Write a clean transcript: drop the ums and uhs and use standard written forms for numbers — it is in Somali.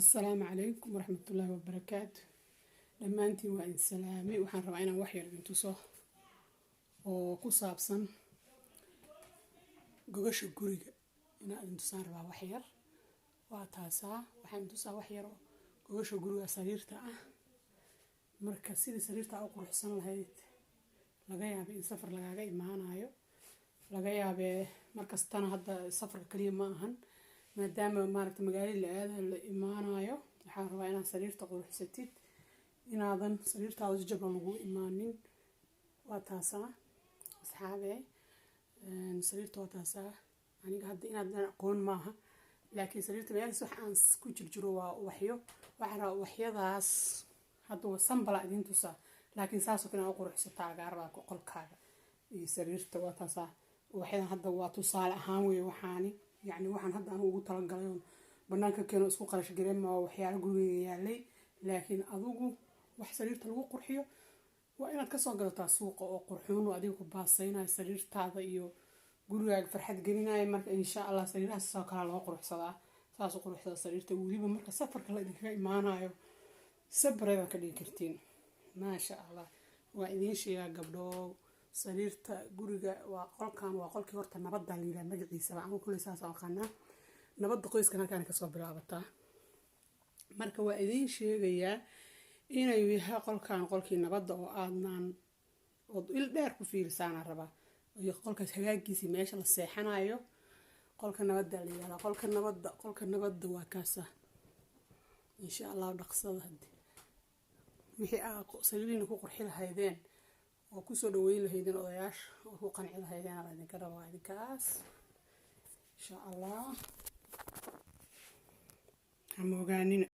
السلام عليكم ورحمة الله وبركاته. لما أنتي وإن سلامي وحن ربعنا وحير بنتو صح وكصابصن جوجش الجوري إن أنتو صار بها وحير واتاسا وحن توسا وحير جوجش الجوري سريرته مركز سريرته أو قروح سنة هيت لقيها بين سفر لقاقي معانا أيو لقيها بمركز تانا هذا السفر الكليم معهن ما دام مارت مقالي هذا الإيمانايو حارة أنا سريرته قروح ستيت إن هذا سريرته عاوز جبل لجو إيمانين واتاسا أصحابي سريرته واتاسا يعني قاعد إن هذا أقول معها لكن سريرته بيان صح عن كوتش الجروا وحيو وحرا وحيا ذاس هذا هو سنبلا دين توسا لكن ساسو كنا أقول حسيت على قاربك وقل كذا سريرته واتاسا وحيا هذا هو توصل هاوي وحاني يعني waxaan hadda aan ugu talagalayn banaanka keeno isku qarash gareema waxyaalo guriga yaalay laakiin adigu wax sariirta lagu qurxiyo waa inaad ka soo gadataa suuqa oo qurxoon oo adigu ku baasaynaa sariirtaada iyo gurigaaga farxad gelinaya marka insha Allah sariiraha soo kala loo qurxsadaa saas u qurxsada sariirta waliba marka safarka la idinka imaanayo sabrada ka dhigi kartiin ma sha Allah waa idin sheega gabdho sariirta guriga waa qolkii horta nabadda la yiraahdo magaciisa aan ku leeyahay aqaana nabadda qoyska halkaan ka soo bilaabataa marka waa idin sheegayaa inay yahay qolkii nabadda oo aadnaan oo il dheer ku fiirsan raba iyo qolkaas hagaagiisa meesha la seexanayo qolka nabadda la yiraahdo qolka nabadda waa kaasa insha Allah dhaqsada hadii wixii aad sariirina ku qurxin lahaydeen oo ku soo dhaweyn lahaydeen odayaasha oo ku qanci lahaydeen aan idin ka rabaa idinkaas insha Allah ama ogaanina